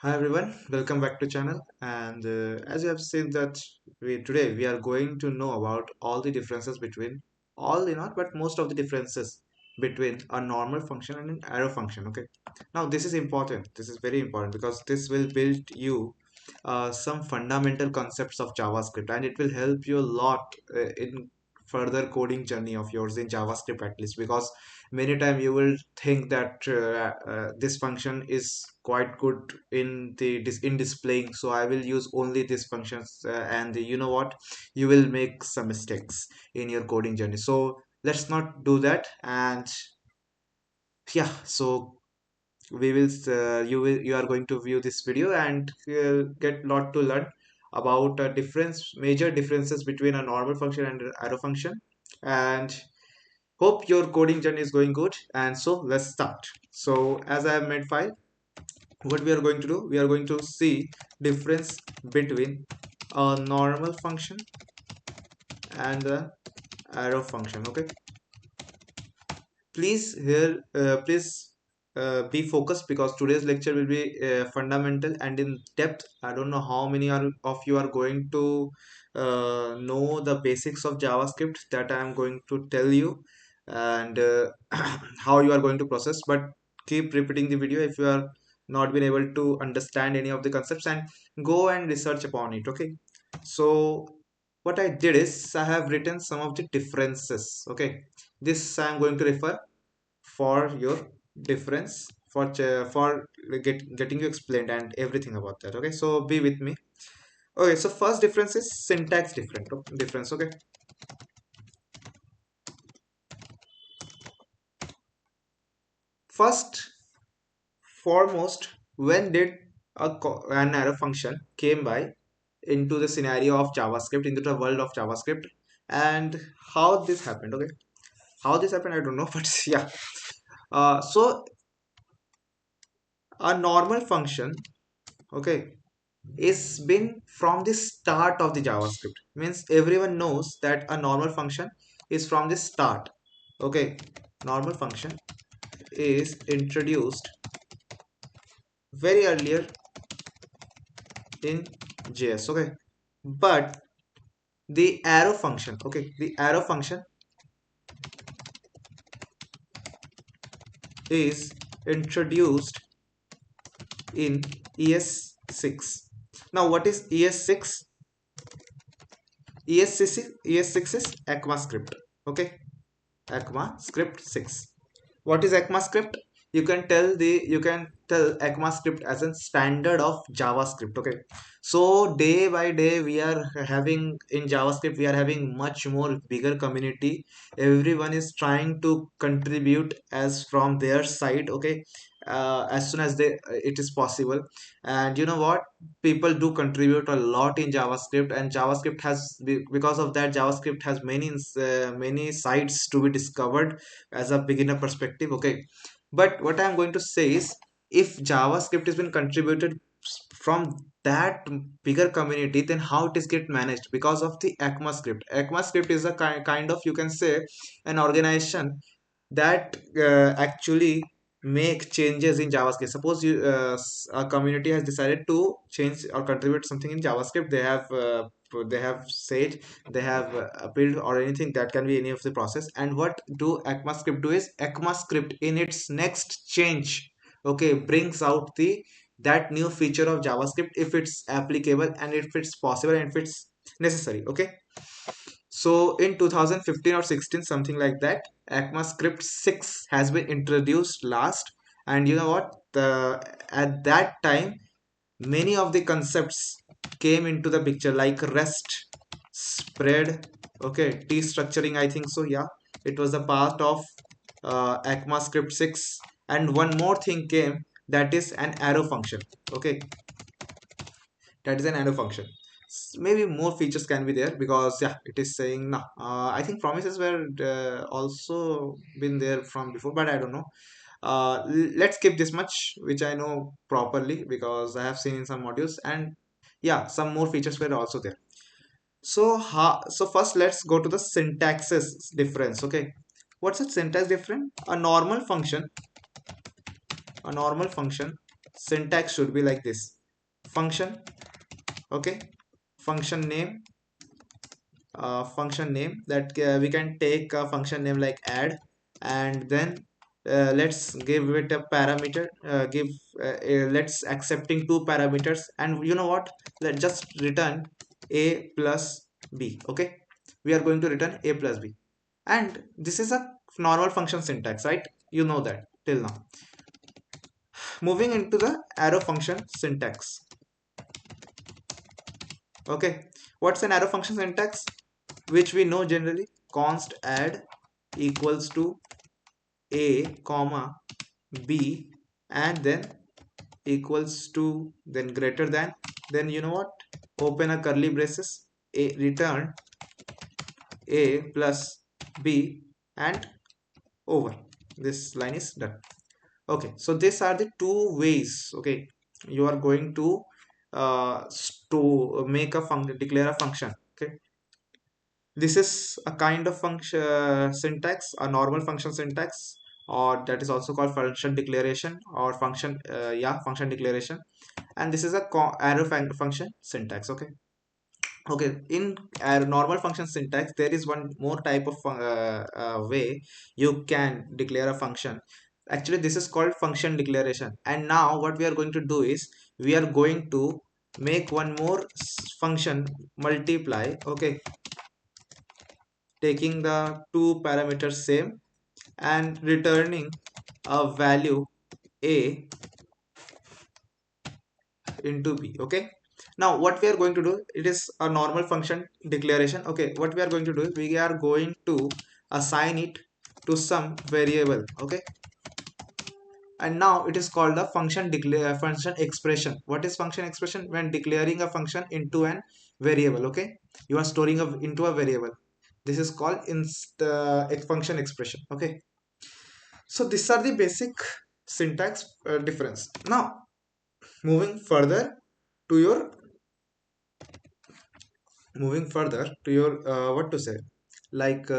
Hi everyone, welcome back to channel. And as you have seen that today we are going to know about all the differences between all the not but most of the differences between a normal function and an arrow function. Okay, now this is important. This is very important because this will build you some fundamental concepts of JavaScript, and it will help you a lot in further coding journey of yours in JavaScript at least, because many time you will think that this function is quite good in in displaying, so I will use only these functions, and you know what, you will make some mistakes in your coding journey. So let's not do that. And yeah, so you are going to view this video and get lot to learn about major differences between a normal function and an arrow function. And hope your coding journey is going good. And so let's start. So as I have made file, what we are going to do, we are going to see difference between a normal function and the arrow function. Okay, please be focused, because today's lecture will be fundamental and in depth. I don't know how many of you are going to know the basics of JavaScript that I am going to tell you, and how you are going to process. But keep repeating the video if you are not been able to understand any of the concepts, and go and research upon it. Okay, so what I did is I have written some of the differences. Okay, this I am going to refer for your difference for getting you explained and everything about that. Okay, so be with me. Okay, so first difference is syntax difference. Okay, first foremost, when did an arrow function came by into the scenario of JavaScript, into the world of JavaScript, and how this happened? Okay, how this happened I don't know, but yeah. So a normal function, okay, is been from the start of the JavaScript. Means everyone knows that a normal function is from the start. Okay, normal function is introduced very earlier in JS. Okay, but the arrow function, okay, the arrow function is introduced in ES6. Now, what is ES6? ES6 is ECMAScript. Okay, ECMAScript 6. What is ECMAScript? You can tell ECMAScript as a standard of JavaScript. Okay, so day by day we are having in JavaScript, we are having much more bigger community. Everyone is trying to contribute as from their side. Okay, as soon as it is possible. And you know what, people do contribute a lot in JavaScript, and JavaScript has because of that, JavaScript has many sites to be discovered as a beginner perspective. Okay, but what I'm going to say is, if JavaScript has been contributed from that bigger community, then how it is get managed? Because of the ECMAScript. ECMAScript is a kind of, you can say, an organization that actually make changes in JavaScript. Suppose a community has decided to change or contribute something in JavaScript. They have said, they have appealed, or anything that can be any of the process. And what do ECMAScript do is, ECMAScript in its next change, okay, brings out the that new feature of JavaScript, if it's applicable and if it's possible and if it's necessary. Okay, so in 2015 or 16, something like that, ECMAScript 6 has been introduced last. And you know what? At that time, many of the concepts came into the picture, like REST, spread, okay, T structuring, I think so. Yeah, it was a part of ECMAScript 6. And one more thing came, that is an arrow function. Okay, that is an arrow function. Maybe more features can be there, because yeah, it is saying no. I think promises were also been there from before, but I don't know. Let's skip this much, which I know properly because I have seen in some modules. And yeah, some more features were also there. So first let's go to the syntaxes difference. Okay, what's the syntax difference? A normal function syntax should be like this: function, okay, function name, function name that we can take a function name like add, and then let's give it a parameter, give let's accepting two parameters, and you know what, let's just return a plus b. Okay, we are going to return a plus b, and this is a normal function syntax, right? You know that till now. Moving into the arrow function syntax. Okay, what's an arrow function syntax? Which we know generally: const add equals to a comma b, and then equals to, then greater than, then you know what, open a curly braces, a return a plus b, and over. This line is done. Okay, so these are the two ways, okay, you are going to make a function, declare a function. Okay, this is a kind of function syntax, a normal function syntax, or that is also called function declaration or function yeah, function declaration. And this is a arrow function syntax. Okay, okay, in normal function syntax there is one more type of way you can declare a function. Actually this is called function declaration, and now what we are going to do is we are going to make one more function multiply. Okay, taking the two parameters same and returning a value a into b. Okay, now what we are going to do, it is a normal function declaration. Okay, what we are going to do is we are going to assign it to some variable. Okay, and now it is called a function declare function expression. What is function expression? When declaring a function into an variable. Okay, you are storing into a variable. This is called function expression. Okay, so these are the basic syntax difference. Now moving further to your what to say, like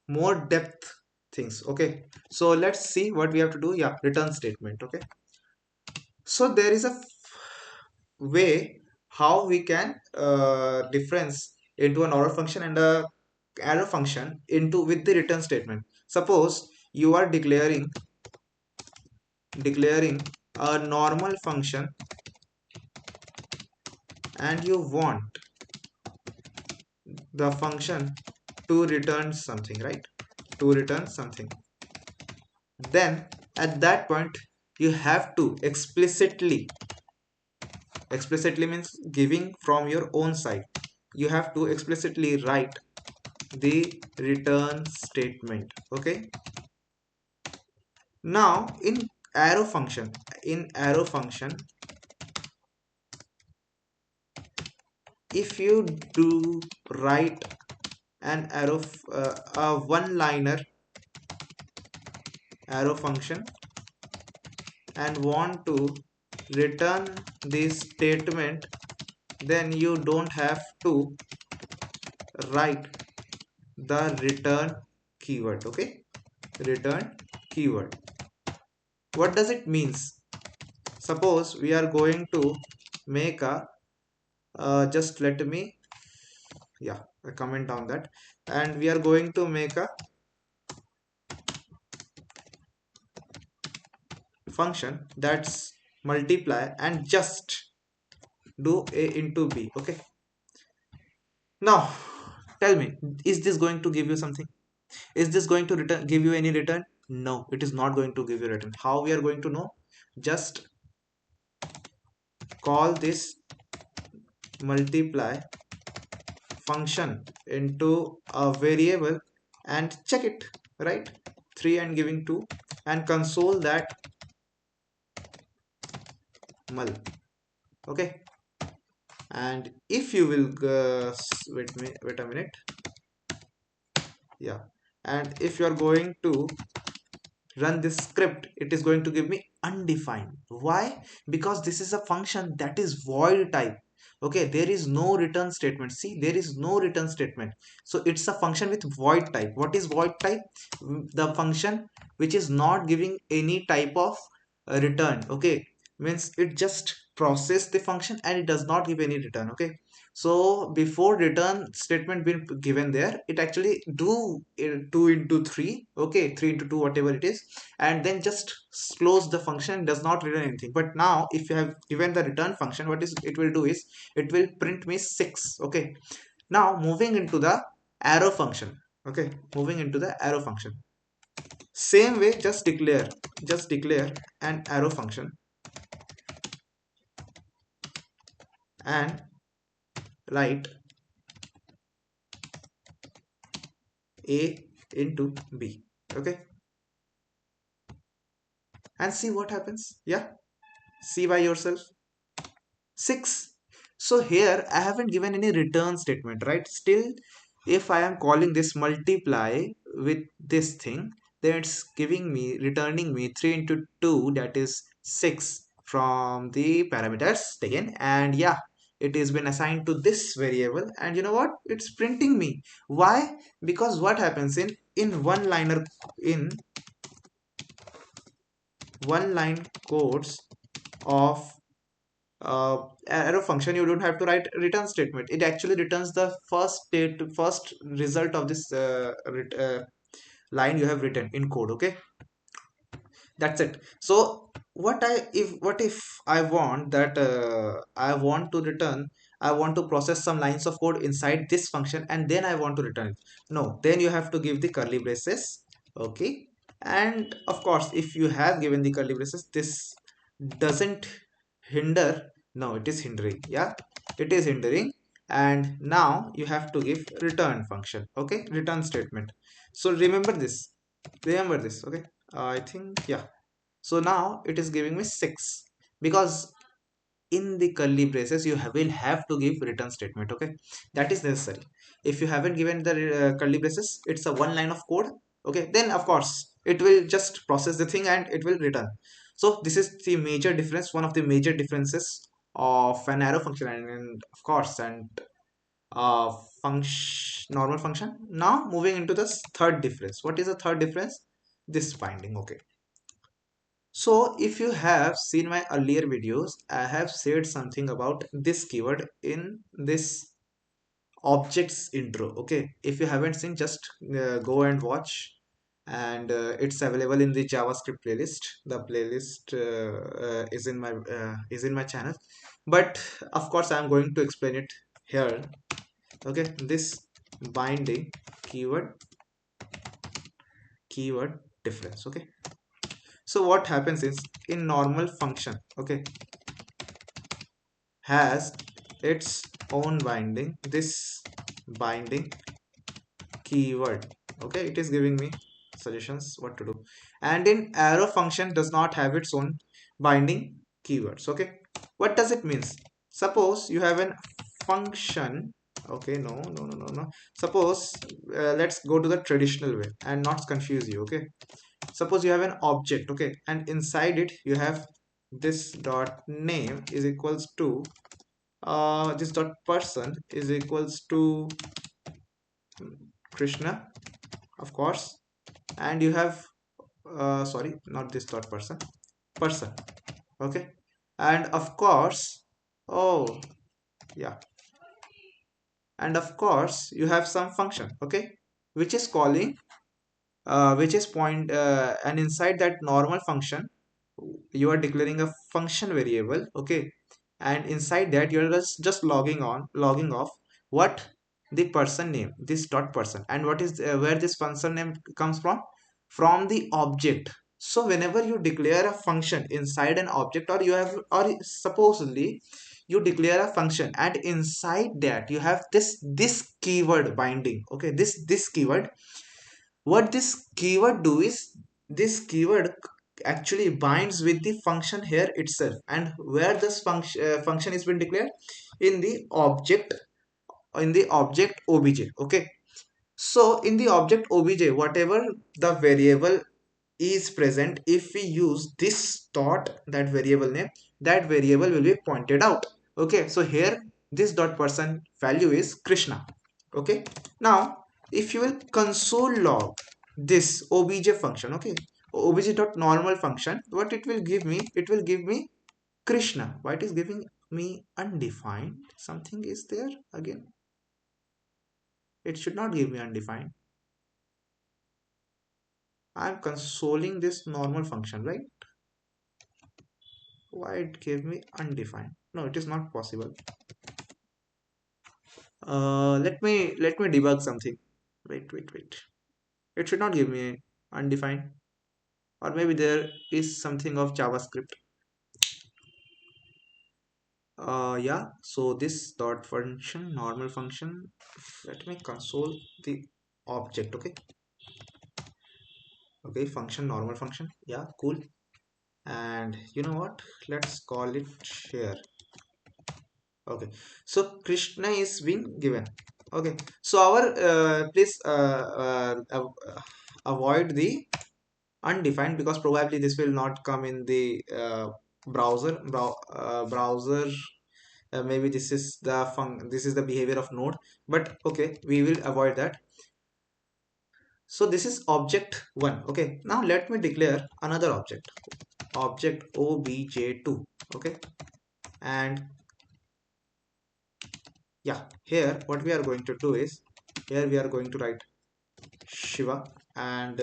more depth things. Okay, so let's see what we have to do. Yeah, return statement. Okay, so there is a way how we can difference into an order function and a arrow function into with the return statement. Suppose you are declaring a normal function and you want the function to return something, right? To return something, then at that point you have to explicitly means giving from your own side, you have to explicitly write the return statement. Okay, now in arrow function, if you do write an a one liner arrow function and want to return this statement, then you don't have to write the return keyword. Okay, return keyword, what does it means? Suppose we are going to make a just let me, yeah, a comment on that, and we are going to make a function that's multiply and just do a into b. Okay, now tell me, is this going to give you something? Is this going to return give you any return? No, it is not going to give you return. How we are going to know? Just call this multiply function into a variable and check it, right? 3 and giving 2, and console that mul. Okay, and if you will wait a minute, yeah, and if you are going to run this script, it is going to give me undefined. Why? Because this is a function that is void type. Okay, there is no return statement. See, there is no return statement, so it's a function with void type. What is void type? The function which is not giving any type of return. Okay, means it just process the function and it does not give any return. Okay, so before return statement being given there, it actually do 2 into 3, okay, 3 into 2 whatever it is, and then just close the function, does not return anything. But now if you have given the return function, what is it will do is it will print me 6. Okay, now moving into the arrow function. Okay, moving into the arrow function, same way, just declare an arrow function and write a into b. Okay, and see what happens. Yeah, see by yourself. 6. So here I haven't given any return statement, right? Still, if I am calling this multiply with this thing, then it's giving me, returning me 3 into 2, that is 6 from the parameters taken. And yeah, it has been assigned to this variable. And you know what? It's printing me. Why? Because what happens in one liner, in one line codes of arrow function, you don't have to write return statement. It actually returns the first result of this line you have written in code. Okay, that's it. So what if I want that I want to return, I want to process some lines of code inside this function and then I want to return it. No, then you have to give the curly braces. Okay, and of course if you have given the curly braces, this doesn't hinder. No, it is hindering. Yeah, it is hindering. And now you have to give return function. Okay, return statement. So remember this. Okay, I think, yeah. So now it is giving me 6 because in the curly braces you will have to give return statement. Okay, that is necessary. If you haven't given the curly braces, it's a one line of code. Okay, then of course it will just process the thing and it will return. So this is the major difference, one of the major differences of an arrow function and of course and function, normal function. Now moving into the third difference. What is the third difference? This binding. Okay, so if you have seen my earlier videos, I have said something about this keyword in this objects intro. Okay, if you haven't seen, just go and watch, and it's available in the JavaScript playlist. The playlist is in my channel, but of course I am going to explain it here. Okay, this binding keyword difference. Okay, so what happens is in normal function, okay, has its own binding, this binding keyword. Okay, it is giving me suggestions what to do. And in arrow function does not have its own binding keywords. Okay, what does it means? Suppose you have an function. Okay, no. Suppose let's go to the traditional way and not confuse you. Okay, suppose you have an object. Okay, and inside it you have this dot name is equals to this dot person is equals to Krishna, of course, and you have sorry, not this dot person. Okay, and of course, oh yeah, and of course you have some function. Okay, which is calling which is point and inside that normal function you are declaring a function variable. Okay, and inside that you're just logging off what the person name, this dot person, and what is where this function name comes from the object. So whenever you declare a function inside an object, or you have, or supposedly you declare a function and inside that you have this keyword binding. Okay, this keyword, what this keyword do is this keyword actually binds with the function here itself. And where this function is been declared in the object, obj. Okay, so in the object obj, whatever the variable is present, if we use this dot, that variable name, that variable will be pointed out. Okay, so here this dot person value is Krishna. Okay, now if you will console log this obj function, okay, obj dot normal function, what it will give me, it will give me Krishna, why it is giving me undefined? Something is there again. It should not give me undefined. I'm consoling this normal function, right? Why it gave me undefined? No, it is not possible. Let me debug something. Wait. It should not give me undefined, or maybe there is something of JavaScript. Yeah. So this dot function, normal function. Let me console the object. Okay, function, normal function. Yeah, cool. And you know what? Let's call it here. Okay, so Krishna is being given. Okay, so our please avoid the undefined, because probably this will not come in the browser. Maybe this is this is the behavior of node, but okay, we will avoid that. So this is object 1. Okay, now let me declare another object obj2. Okay, and yeah, here what we are going to do is, here we are going to write Shiva, and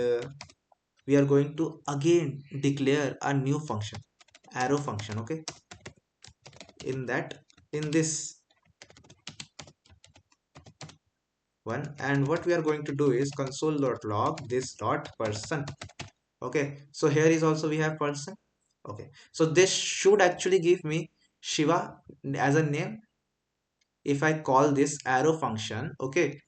we are going to again declare a new function, arrow function. Okay, in this one, and what we are going to do is console.log this dot person. Okay, so here is also we have person. Okay, so this should actually give me Shiva as a name. If I call this arrow function, okay,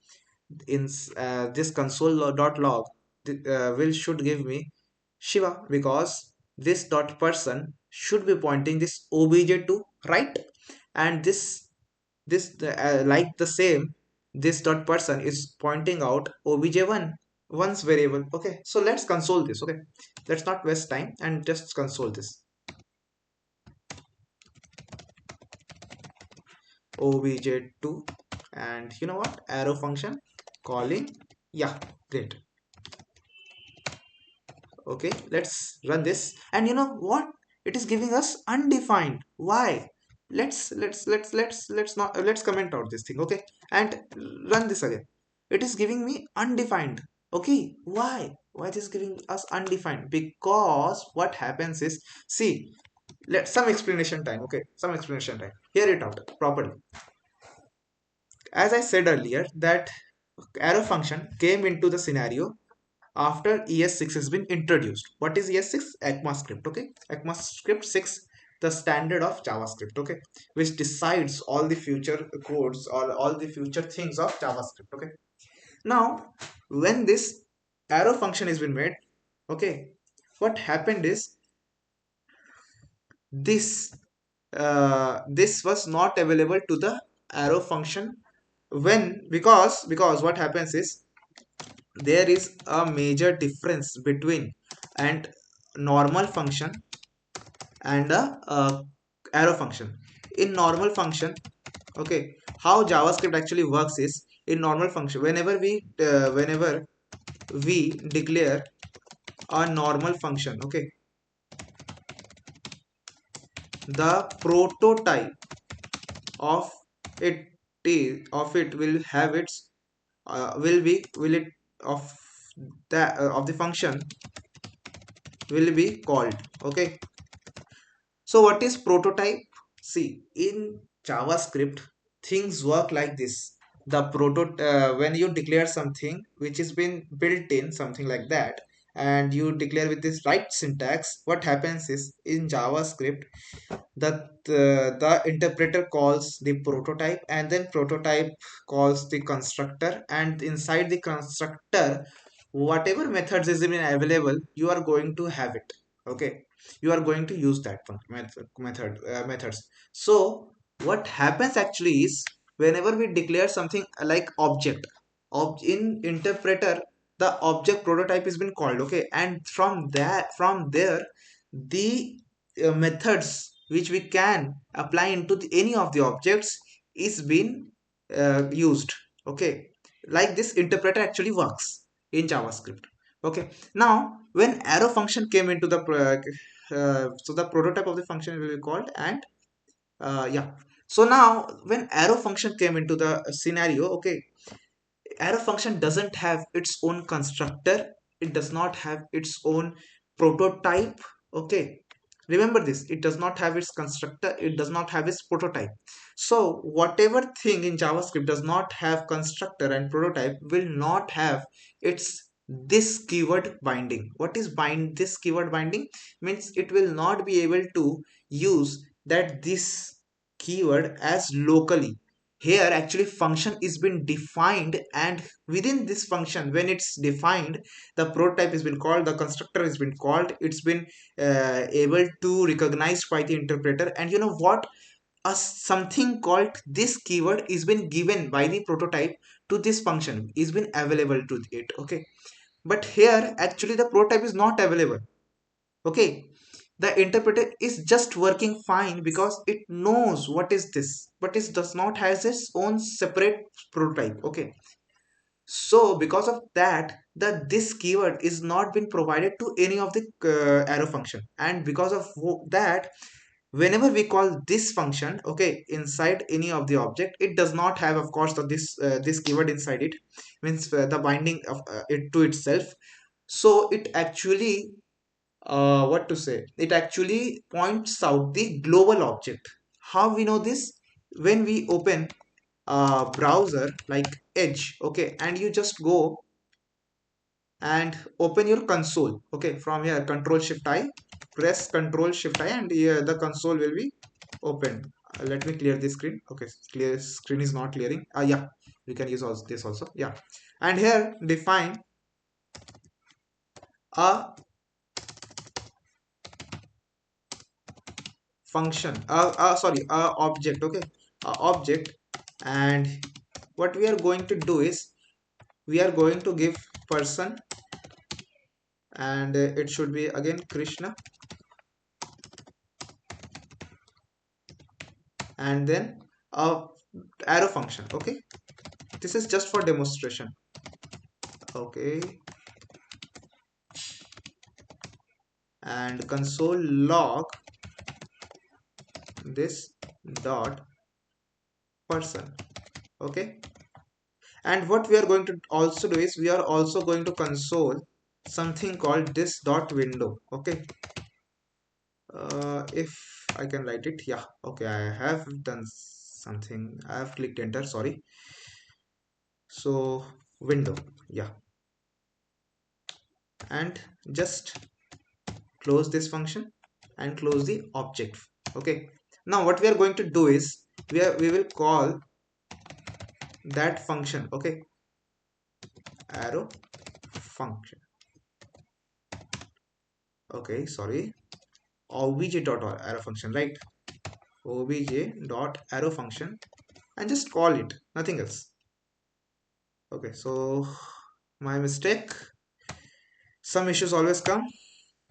in this console.log will should give me Shiva, because this dot person should be pointing this obj2, right? And like the same, this dot person is pointing out obj1, once variable. Okay, so let's console this. Okay, let's not waste time and just console this obj2, and you know what, arrow function calling. Yeah, great. Okay, let's run this, and you know what, it is giving us undefined. Why? Let's not let's comment out this thing. Okay, and run this again. It is giving me undefined. Okay, why it is giving us undefined? Because what happens is, see, let some explanation time. Okay, some explanation time, hear it out properly. As I said earlier, that arrow function came into the scenario after ES6 has been introduced. What is ES6? ECMAScript. Okay, ECMAScript 6, the standard of JavaScript. Okay, which decides all the future codes or all the future things of JavaScript. Okay, now when this arrow function has been made, okay, what happened is this this was not available to the arrow function, when because what happens is, there is a major difference between and normal function and a arrow function. In normal function, okay, how JavaScript actually works is, in normal function, whenever we declare a normal function, okay, the prototype of it will have its will it of of the function will be called. Okay, so what is prototype? See, in JavaScript, things work like this. The when you declare something which has been built in, something like that, and you declare with this right syntax, what happens is, in JavaScript, that the interpreter calls the prototype, and then prototype calls the constructor, and inside the constructor, whatever methods is even available, you are going to have it. Okay, you are going to use that methods. So what happens actually is, whenever we declare something like object, in interpreter, the object prototype has been called. Okay, and from there, the methods which we can apply into any of the objects is being used. Okay, like this interpreter actually works in JavaScript. Okay, now when arrow function came into the so the prototype of the function will be called, and yeah. So now when arrow function came into the scenario, okay, arrow function doesn't have its own constructor, it does not have its own prototype, okay. Remember this, it does not have its constructor, it does not have its prototype. So whatever thing in JavaScript does not have constructor and prototype will not have its this keyword binding. What is bind this keyword binding? Means it will not be able to use that this keyword as locally. Here actually function is been defined, and within this function when it's defined, the prototype has been called, the constructor has been called, it's been able to recognized by the interpreter, and you know what, a something called this keyword is been given by the prototype to this function, is been available to it, okay. But here actually the prototype is not available, okay. The interpreter is just working fine because it knows what is this, but it does not has its own separate prototype, okay. So because of that, the this keyword is not been provided to any of the arrow function, and because of that, whenever we call this function, okay, inside any of the object, it does not have of course this keyword inside it, means the binding of it to itself. So it actually what to say, it actually points out the global object. How we know this? When we open a browser like Edge, okay, and you just go and open your console, okay, from here control shift I, press control shift I, and the console will be open. Let me clear the screen, okay, clear screen is not clearing, yeah, we can use also this also, yeah. And here define a function, sorry, object, okay, object. And what we are going to do is we are going to give person, and it should be again Krishna, and then a arrow function, okay. This is just for demonstration, okay. And console log this dot person, okay. And what we are going to also do is we are also going to console something called this dot window, okay. If I can write it, yeah, okay, I have done something, I have clicked enter, sorry. So window, yeah, and just close this function and close the object, okay. Now what we are going to do is we will call that function, okay, arrow function, okay, sorry, obj dot arrow function, right, obj dot arrow function, and just call it, nothing else, okay. So my mistake, some issues always come,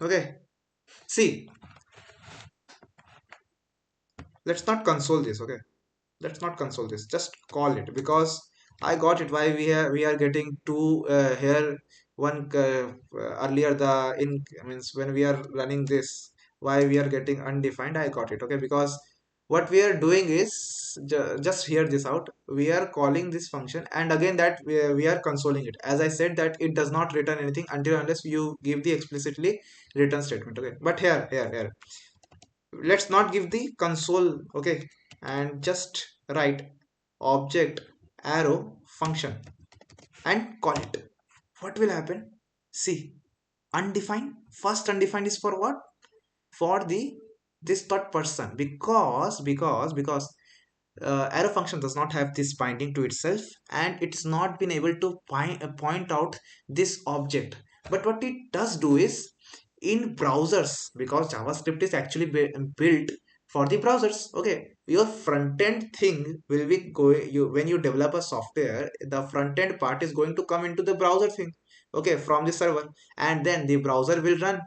okay. See, let's not console this, okay, let's not console this, just call it, because I got it why we are getting two here, one earlier the in means when we are running this, why we are getting undefined, I got it, okay. Because what we are doing is just hear this out, we are calling this function, and again that we are consoling it, as I said that it does not return anything until unless you give the explicitly return statement, okay. But here let's not give the console, okay, and just write object arrow function and call it. What will happen? See, undefined, first undefined is for what? For the this third person, because arrow function does not have this binding to itself, and it's not been able to point out this object. But what it does do is in browsers, because JavaScript is actually built for the browsers, okay, your front end thing will be going, you when you develop a software, the front end part is going to come into the browser thing, okay, from the server, and then the browser will run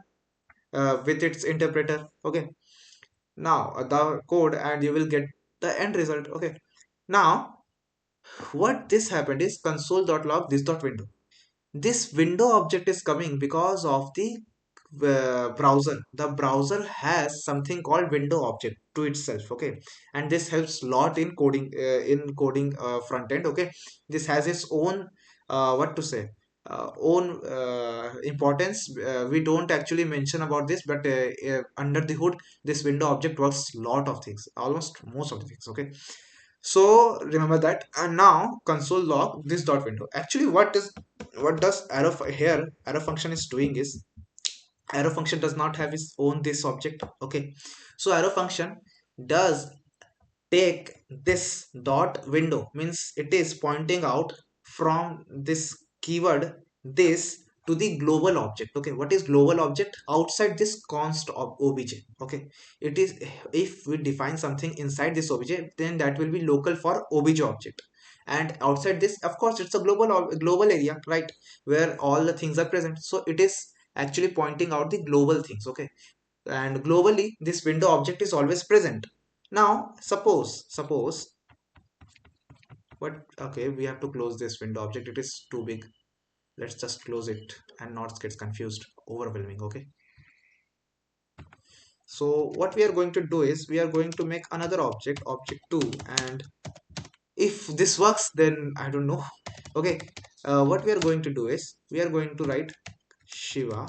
with its interpreter, okay. Now the code, and you will get the end result, okay. Now what this happened is console.log this dot window, this window object is coming because of the browser, the browser has something called window object to itself, okay, and this helps lot in coding front end, okay. This has its own what to say own importance. We don't actually mention about this, but under the hood this window object works lot of things, almost most of the things, okay. So remember that. And now console log this dot window. Actually, what does arrow function is doing is, arrow function does not have its own this object, okay. So arrow function does take this dot window, means it is pointing out from this keyword this to the global object, okay. What is global object? Outside this const of obj, okay. It is, if we define something inside this obj, then that will be local for obj object, and outside this of course it's a global area, right, where all the things are present. So it is actually pointing out the global things, okay. And globally this window object is always present. Now suppose what, okay, we have to close this window object, it is too big. Let's just close it and not get confused, overwhelming, okay. So what we are going to do is we are going to make another object, object 2, and if this works then I don't know. Okay, what we are going to do is we are going to write Shiva,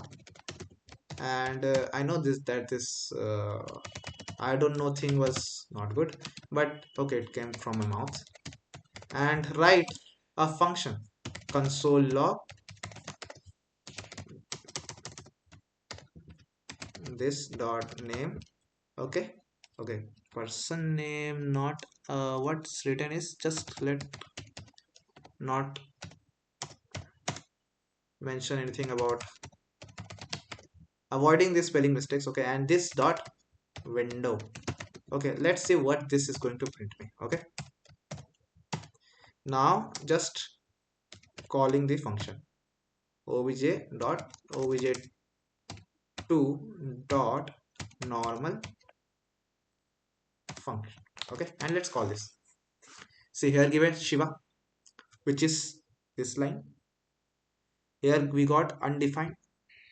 and I know this that this I don't know thing was not good, but okay, it came from my mouth. And write a function console log this dot name, okay. Okay, person name, not what's written is, just let not mention anything about avoiding the spelling mistakes, okay. And this dot window, okay. Let's see what this is going to print me, okay. Now just calling the function obj dot obj2 dot normal function, okay. And let's call this, see here given Shiva, which is this line. Here we got undefined,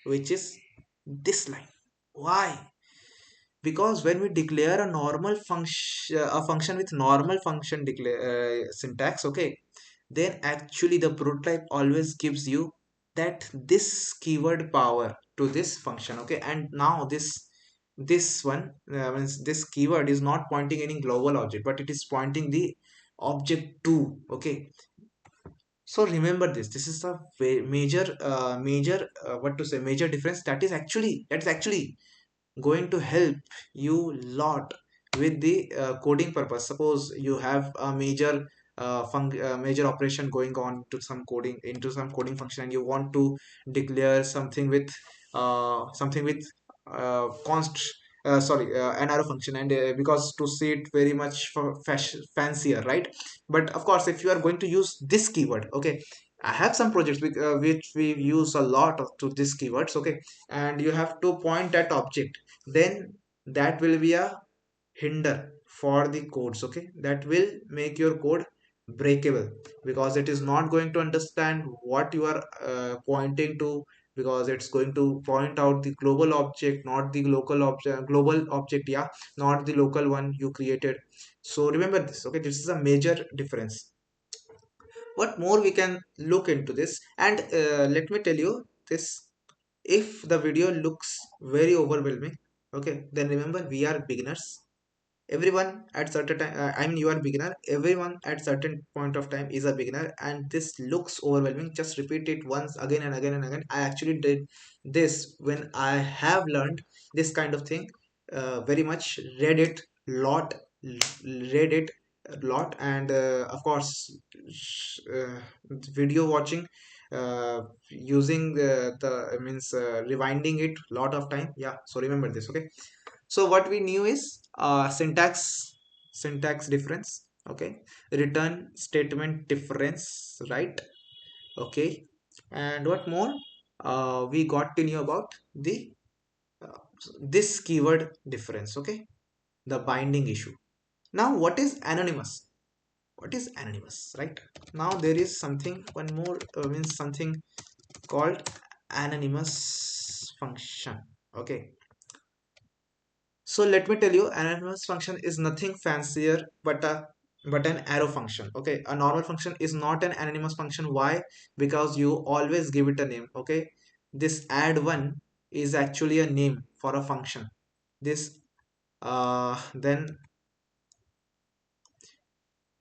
which is this line. Why? Because when we declare a normal function, a function with normal function declare syntax, okay, then actually the prototype always gives you that this keyword power to this function, okay. And now this one means this keyword is not pointing any global object, but it is pointing the object 2, okay. So remember this, this is a major what to say major difference, that is actually going to help you lot with the coding purpose. Suppose you have a major operation going on to some coding into some coding function, and you want to declare something with const sorry an arrow function, and because to see it very much fancier, right. But of course if you are going to use this keyword, okay, I have some projects which we use a lot of to this keywords, okay, and you have to point at object, then that will be a hinder for the codes, okay. That will make your code breakable, because it is not going to understand what you are pointing to, because it's going to point out the global object, not the local object, global object, yeah, not the local one you created. So remember this, okay. This is a major difference. What more we can look into this, and let me tell you this, if the video looks very overwhelming, okay, then remember we are beginners. Everyone at certain time, I mean you are beginner, everyone at certain point of time is a beginner, and this looks overwhelming. Just repeat it once, again and again and again. I actually did this when I have learned this kind of thing, very much read it lot, read it a lot, and of course video watching, using the means rewinding it lot of time, yeah. So remember this, okay. So what we knew is syntax difference, okay, return statement difference, right, okay. And what more, we got to know about the uh, this keyword difference, okay, the binding issue. Now what is anonymous? What is anonymous, right? Now there is something one more means something called anonymous function. Okay, so let me tell you, anonymous function is nothing fancier but an arrow function. Okay, a normal function is not an anonymous function. Why? Because you always give it a name. Okay, this add one is actually a name for a function. This then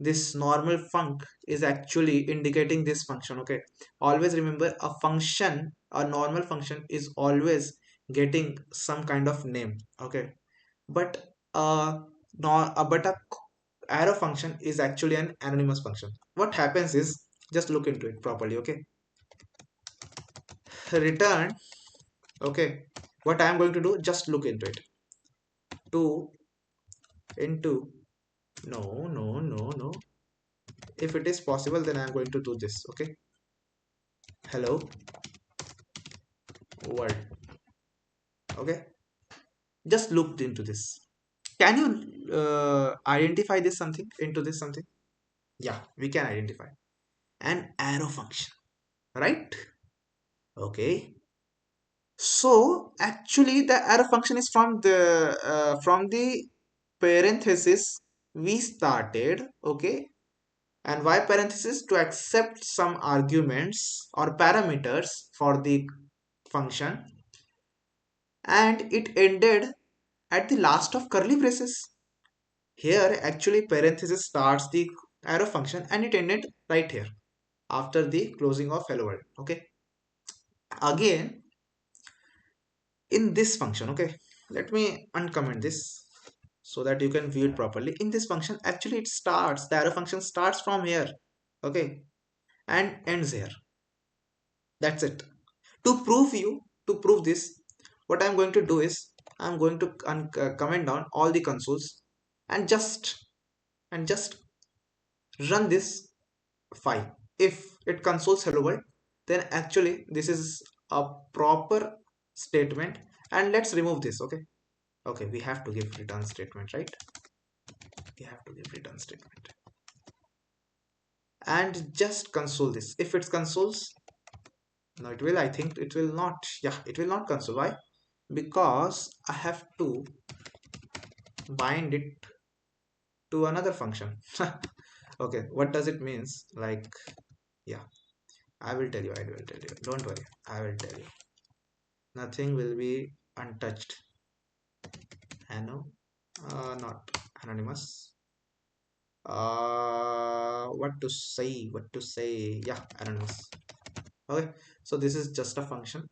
this normal func is actually indicating this function. Okay, always remember, a normal function is always getting some kind of name. Okay, but a arrow function is actually an anonymous function. What happens is, just look into it properly. Okay, return. Okay, what I am going to do, just look into it. To into no, no. If it is possible, then I am going to do this. Okay, hello world. Okay, just looked into this. Can you identify this something into this something? Yeah, we can identify an arrow function, right? Okay, so actually the arrow function is from the parenthesis we started. Okay, and why parenthesis? To accept some arguments or parameters for the function, and it ended at the last of curly braces. Here actually parenthesis starts the arrow function and it ended right here after the closing of hello world. Okay, again in this function. Okay, let me uncomment this so that you can view it properly. In this function actually the arrow function starts from here. Okay, and ends here. That's it. To prove this, what I'm going to do is, I'm going to comment down all the consoles and just run this file. If it consoles hello world, then actually this is a proper statement. And let's remove this. Okay, okay, we have to give return statement, right? We have to give return statement and just console this. If it's consoles, no, it will, I think it will not. Yeah, it will not console. Why? Because I have to bind it to another function. Okay, what does it means? Like, yeah, I will tell you. I will tell you. Don't worry. I will tell you. Nothing will be untouched. Ano, not anonymous. What to say? What to say? Yeah, anonymous. Okay, so this is just a function,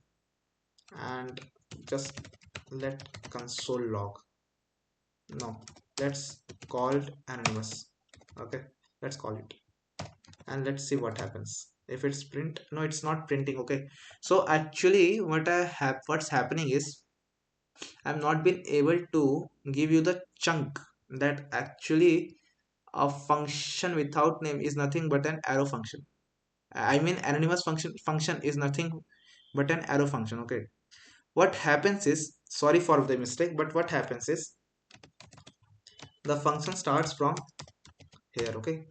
and just let console log. No, let's call it anonymous. Okay, let's call it, and let's see what happens. If it's print, no, it's not printing. Okay, so actually what's happening is, I'm not been able to give you the chunk that actually a function without name is nothing but an arrow function. I mean, anonymous function is nothing but an arrow function. Okay, what happens is, sorry for the mistake, but what happens is, the function starts from here. Okay,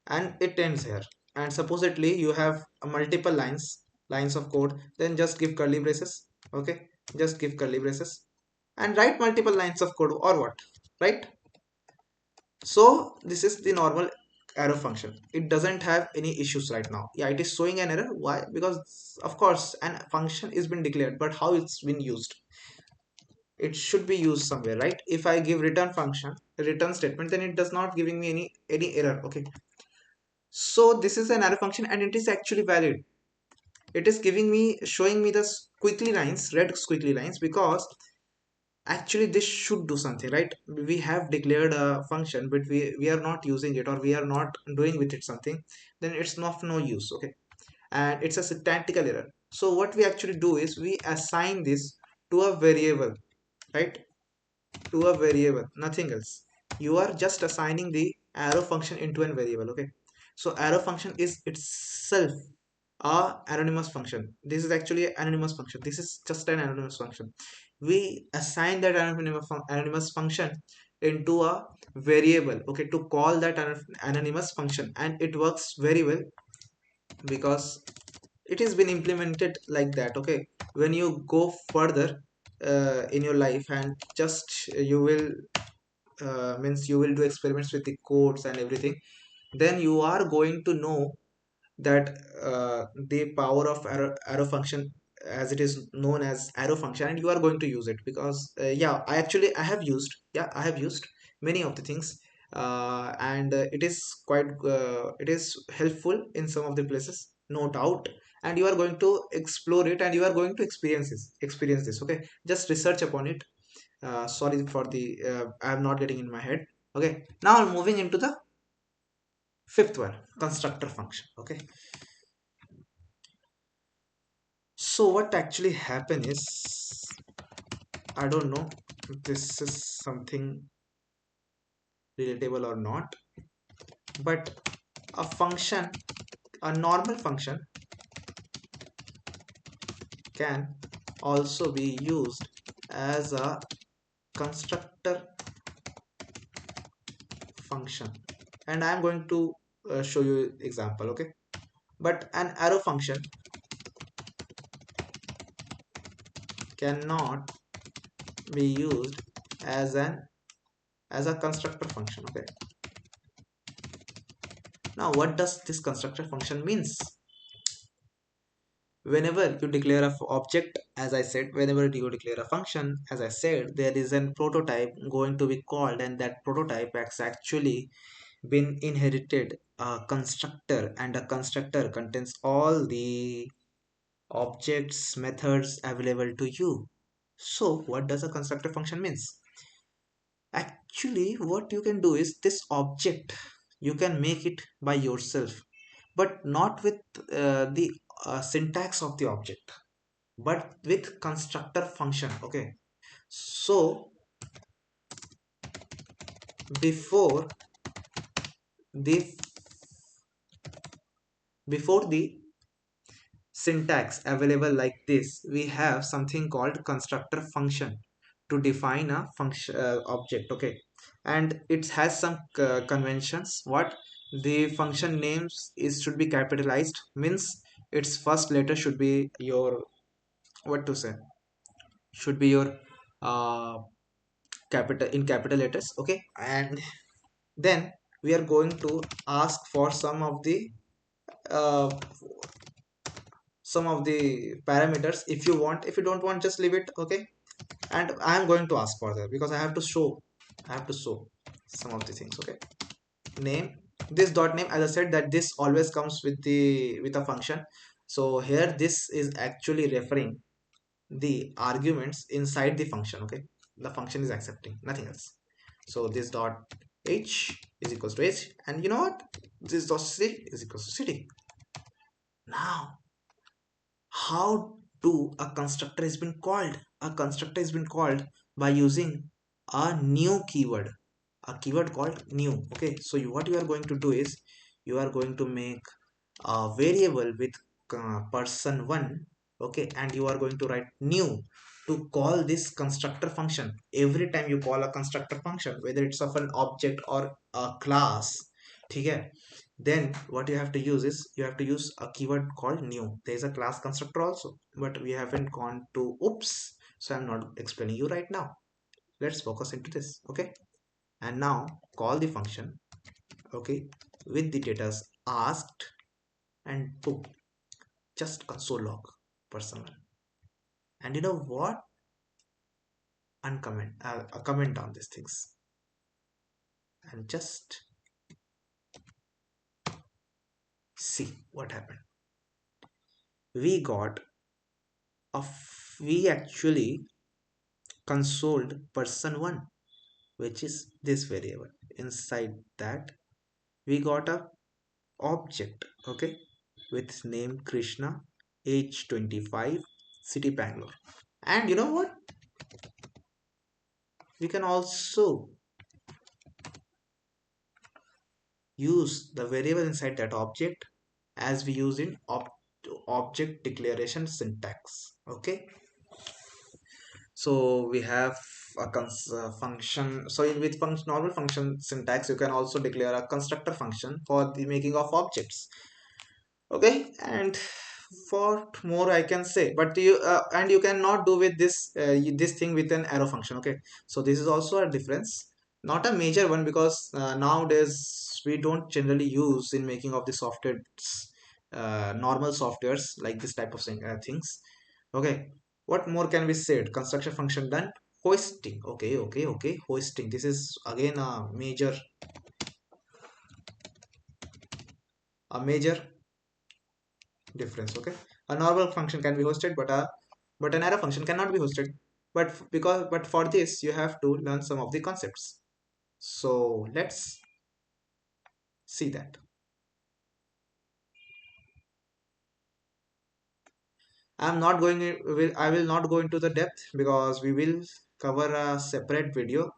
and it ends here. And supposedly you have multiple lines of code, then just give curly braces. Okay, just give curly braces and write multiple lines of code, or what, right? So this is the normal arrow function. It doesn't have any issues right now. Yeah, it is showing an error. Why? Because of course an function is been declared, but how it's been used, it should be used somewhere, right? If I give return statement, then it does not giving me any error. Okay, so this is an arrow function and it is actually valid. It is showing me the squiggly lines, red squiggly lines, because actually this should do something, right? We have declared a function, but we are not using it, or we are not doing with it something, then it's not no use. Okay, and it's a syntactical error. So what we actually do is, we assign this to a variable, right? To a variable, nothing else. You are just assigning the arrow function into a variable. Okay, so arrow function is itself a anonymous function. This is actually an anonymous function. This is just an anonymous function. We assign that anonymous function into a variable, okay, to call that anonymous function, and it works very well because it has been implemented like that. Okay, when you go further in your life, and just you will means you will do experiments with the codes and everything, then you are going to know that the power of arrow function, as it is known as arrow function, and you are going to use it because yeah, I have used, yeah, I have used many of the things, and it is quite it is helpful in some of the places, no doubt. And you are going to explore it, and you are going to experience this, okay. Just research upon it. Sorry for the I am not getting in my head. Okay, now moving into the fifth one, constructor function. Okay, so what actually happened is, I don't know if this is something relatable or not, but a function, a normal function, can also be used as a constructor function, and I'm going to show you example. Okay, but an arrow function cannot be used as an as a constructor function. Okay, now what does this constructor function means? Whenever you declare a object, as I said, whenever you declare a function, as I said, there is a prototype going to be called, and that prototype has actually been inherited a constructor, and a constructor contains all the objects methods available to you. So what does a constructor function means? Actually, what you can do is, this object, you can make it by yourself, but not with the syntax of the object, but with constructor function. Okay, so before the before the syntax available like this, we have something called constructor function to define a function object. Okay, and it has some conventions. What the function names is should be capitalized, means its first letter should be your, what to say, should be your uh, capital, in capital letters. Okay, and then we are going to ask for uh, some of the parameters if you want. If you don't want, just leave it. Okay, and I am going to ask for that because I have to show some of the things. Okay, name, this dot name, as I said, that this always comes with the with a function. So here this is actually referring the arguments inside the function. Okay, the function is accepting nothing else. So this dot h is equals to h, and you know what, this dot c is equals to city. Now, how do a constructor has been called? A constructor has been called by using a new keyword, a keyword called new. Okay, so what you are going to do is, you are going to make a variable with person 1. Okay, and you are going to write new to call this constructor function. Every time you call a constructor function, whether it's of an object or a class, okay, then what you have to use is, you have to use a keyword called new. There is a class constructor also, but we haven't gone to, oops, so I'm not explaining you right now. Let's focus into this. Okay, and now call the function, okay, with the data asked, and boom, just console log person 1. And you know what, uncomment comment down these things, and just see what happened. We got we actually consoled person 1, which is this variable. Inside that, we got a object, okay, with name Krishna, age 25, city Bangalore. And you know what, we can also use the variable inside that object as we use in object declaration syntax. Okay, so we have a function. So with normal function syntax, you can also declare a constructor function for the making of objects. Okay, and for more I can say, but you and you cannot do with this this thing with an arrow function. Okay, so this is also a difference, not a major one, because nowadays we don't generally use in making of the software, normal softwares like this type of things. Okay, what more can be said? Construction function done. Hoisting. Okay, okay, hoisting, this is again a major difference. Okay, a normal function can be hosted, but an arrow function cannot be hosted. But for this you have to learn some of the concepts. So let's see that. I will not go into the depth because we will cover a separate video.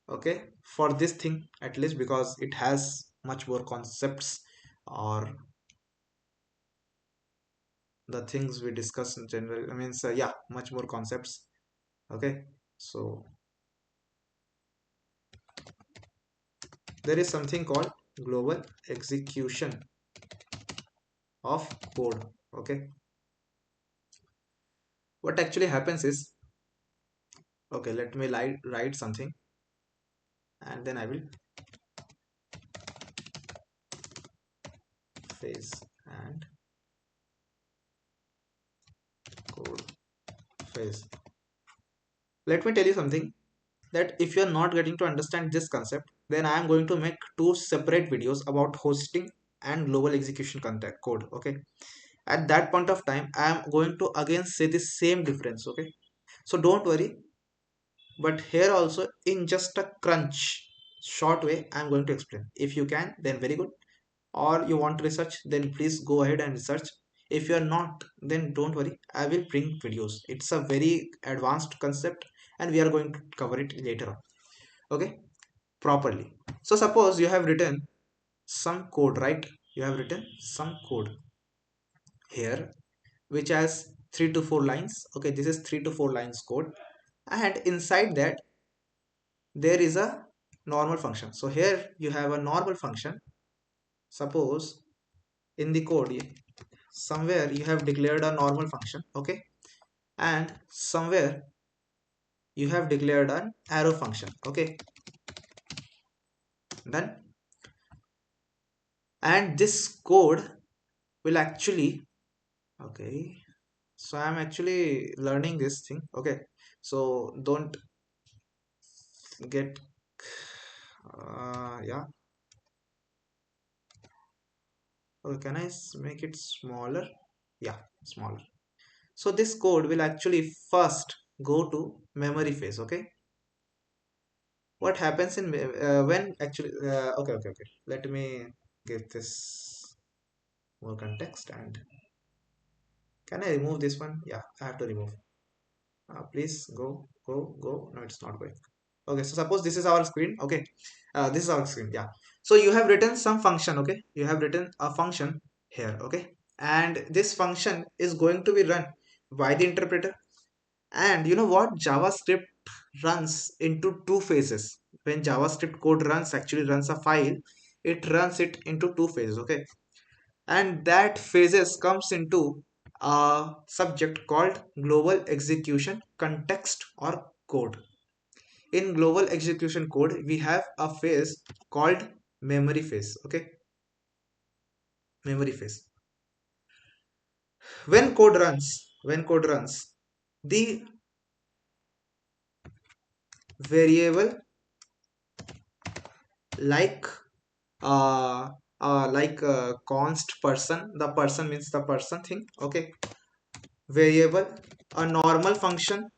Okay, for this thing at least, because it has much more concepts, or the things we discuss in general, I mean, so yeah, much more concepts. Okay, so there is something called global execution of code. Okay, what actually happens is, okay, let me write something, and then I will phase and code phase. Let me tell you something, that if you are not getting to understand this concept, then I am going to make two separate videos about hosting and global execution contact code. Okay, at that point of time I am going to again say the same difference. Okay, so don't worry, but here also in just a crunch short way I am going to explain. If you can, then very good, or you want to research, then please go ahead and research. If you are not, then don't worry, I will bring videos. It's a very advanced concept, and we are going to cover it later on. Okay, properly. So suppose you have written some code, right? You have written some code here which has 3 to 4 lines. Okay, this is 3 to 4 lines code, and inside that there is a normal function. So here you have a normal function. Suppose in the code somewhere you have declared a normal function. Okay, and somewhere you have declared an arrow function. Okay, then, and this code will actually, okay, so I'm actually learning this thing. Okay, so don't get yeah. Okay, can I make it smaller? Yeah, smaller. So this code will actually first go to memory phase. Okay, what happens in when actually okay, let me give this more context. And can I remove this one? Yeah, I have to remove. Please go. No, it's not going. Okay, so suppose this is our screen. Okay, this is our screen. Yeah, so you have written some function. Okay, you have written a function here. Okay, and this function is going to be run by the interpreter. And you know what, JavaScript runs into two phases. When JavaScript code runs, actually runs a file, it runs it into two phases. Okay, and that phases comes into a subject called global execution context or code. In global execution code we have a phase called memory phase. Okay, memory phase. When code runs, the variable like const person, the person means the person thing. Okay, variable, a normal function.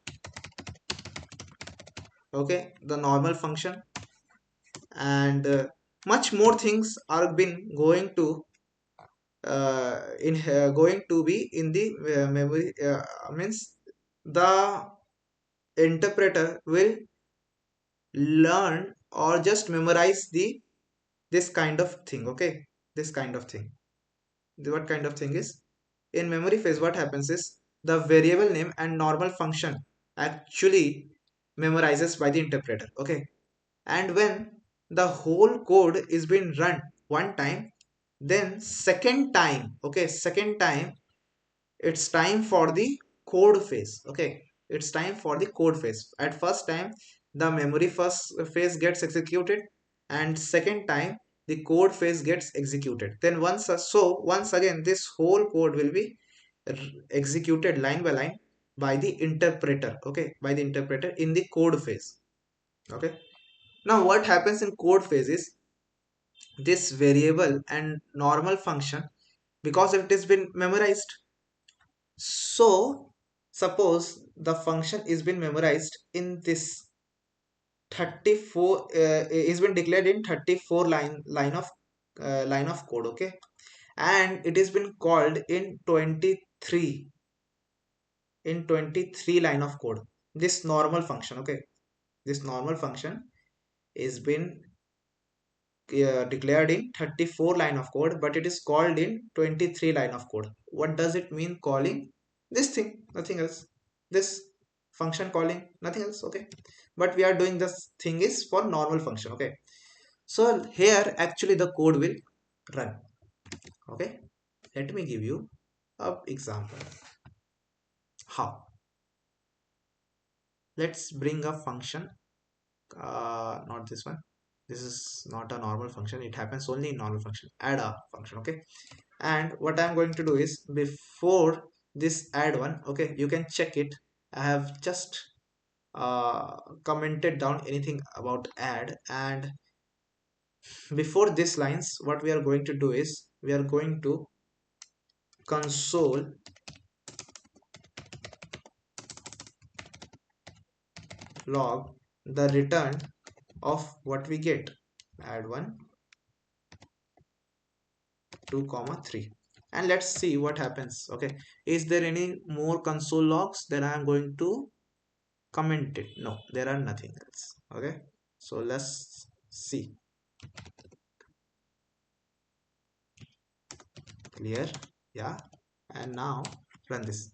Okay, the normal function, and much more things are been going to be in the memory, means the interpreter will learn or just memorize the this kind of thing. Okay, this kind of thing. what kind of thing is, in memory phase what happens is the variable name and normal function actually memorizes by the interpreter. Okay, and when the whole code is being run one time, then second time, okay, second time it's time for the code phase. Okay, it's time for the code phase. At first time the memory first phase gets executed, and second time the code phase gets executed. Then once again this whole code will be executed line by line by the interpreter. Okay, by the interpreter in the code phase. Okay, now what happens in code phase is this variable and normal function, because it has been memorized. So suppose the function is been memorized in this 34 is been declared in 34 line of code. Okay, and it has been called in 23 line of code, this normal function. Okay, this normal function is been declared in 34 line of code, but it is called in 23 line of code. What does it mean calling this thing? Nothing else. This function calling, nothing else. Okay, but we are doing this thing is for normal function. Okay, so here actually the code will run. Okay, let me give you a example. How? Let's bring a function, not this one. This is not a normal function, it happens only in normal function. Add a function. Okay, and what I'm going to do is, before this add one, okay, you can check it. I have just commented down anything about add, and before this lines what we are going to do is we are going to console log the return of what we get. Add 1 2 comma 3, and let's see what happens. Okay, is there any more console logs that I am going to comment it? No, there are nothing else. Okay, so let's see. Clear? Yeah, and now run this.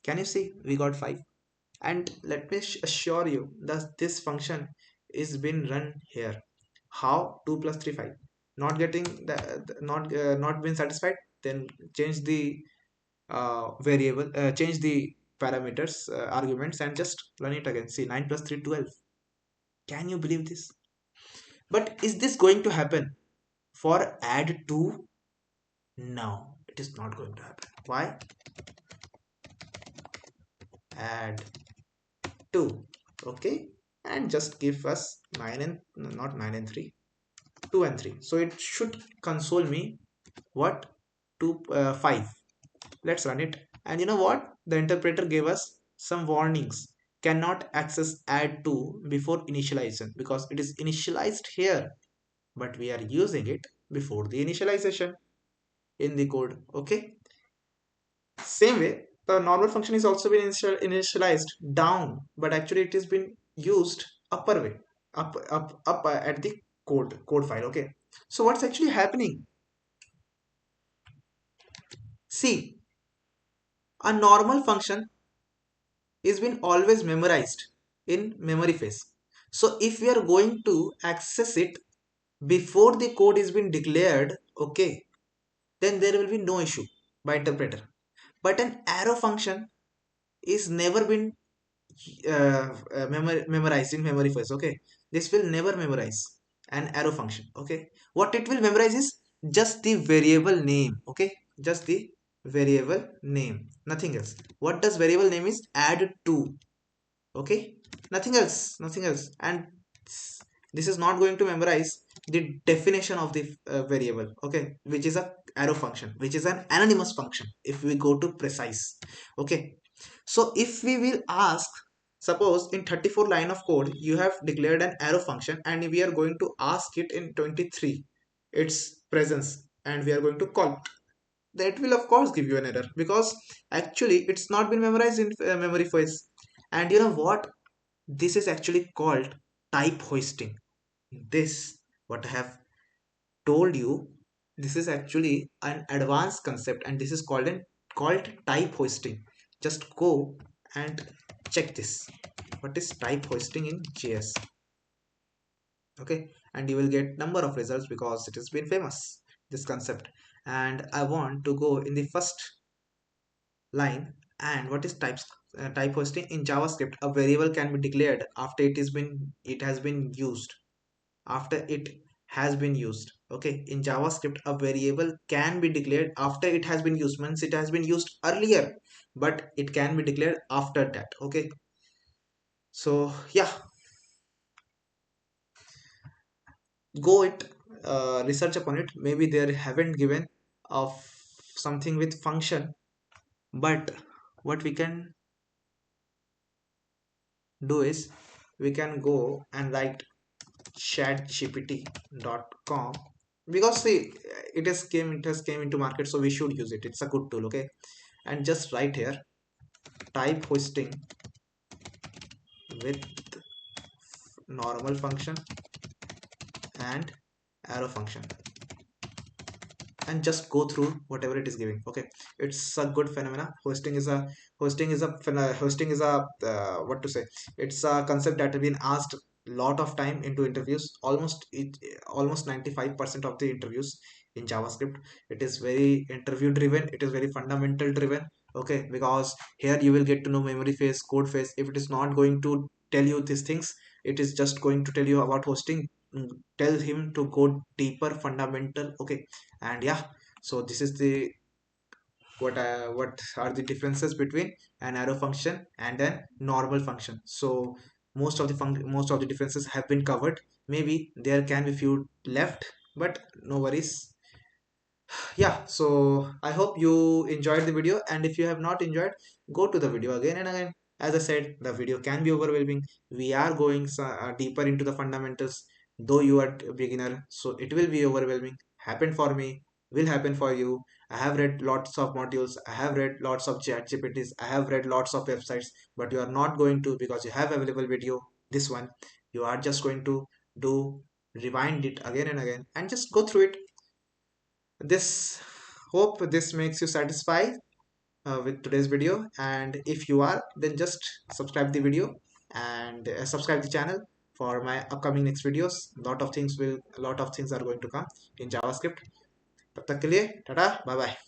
Can you see we got 5? And let me assure you that this function is been run here. How? 2 plus 3 5. Not getting not been satisfied, then change the variable, change the parameters, arguments, and just run it again. See, 9 plus 3 12. Can you believe this? But is this going to happen for add 2? No, it is not going to happen. Why? Add 2. Okay, and just give us 9 and not 9 and 3, 2 and 3. So it should console me what? 2 5. Let's run it. And you know what? The interpreter gave us some warnings. Cannot access add to before initialization, because it is initialized here, but we are using it before the initialization in the code. Okay, same way the normal function is also been initialized down, but actually it has been used upper way, up at the code file. Okay, so what's actually happening? See, a normal function is been always memorized in memory phase. So if we are going to access it before the code is been declared, okay, then there will be no issue by interpreter. But an arrow function is never been memorized in memory phase. Okay, this will never memorize an arrow function. Okay, what it will memorize is just the variable name. Okay, just the variable name, nothing else. What does variable name is? Add to. Okay, nothing else, nothing else. And this is not going to memorize the definition of the variable. Okay, which is a arrow function, which is an anonymous function if we go to precise. Okay, so if we will ask, suppose in 34 line of code you have declared an arrow function, and we are going to ask it in 23 its presence, and we are going to call it, that will of course give you an error, because actually it's not been memorized in memory phase. And you know what? This is actually called type hoisting. This, what I have told you, This is actually an advanced concept, and this is called type hoisting. Just go and check this. What is type hoisting in JS? Okay, and you will get number of results because it has been famous, this concept. And I want to go in the first line. And what is type hoisting in JavaScript? A variable can be declared after it has been used. After it has been used. Okay, in JavaScript, a variable can be declared after it has been used. Means it has been used earlier, but it can be declared after that. Okay, so yeah, go it, research upon it. Maybe they haven't given of something with function, but what we can do is we can go and write chatgpt.com, because see, it has came into market, so we should use it. It's a good tool. Okay, and just write here type hosting with normal function and arrow function, and just go through whatever it is giving. Okay, it's a good phenomena. Hosting is a what to say, it's a concept that has been asked lot of time into interviews. Almost 95% of the interviews in JavaScript, it is very interview driven, it is very fundamental driven. Okay, because here you will get to know memory phase, code phase. If it is not going to tell you these things, it is just going to tell you about hosting. Tell him to go deeper fundamental. Okay, and yeah, so this is the what are the differences between an arrow function and an normal function. So most of the differences have been covered. Maybe there can be few left, but no worries. Yeah, so I hope you enjoyed the video, and if you have not enjoyed, go to the video again and again. As I said, the video can be overwhelming. We are going deeper into the fundamentals, though you are a beginner, so it will be overwhelming. Happened for me, will happen for you. I have read lots of modules, I have read lots of chat gpts, I have read lots of websites, but you are not going to, because you have available video, this one. You are just going to do rewind it again and again and just go through it. This Hope this makes you satisfied with today's video, and if you are, then just subscribe the video and subscribe the channel for my upcoming next videos. Lot of things are going to come in JavaScript. तब तक के लिए tata bye bye.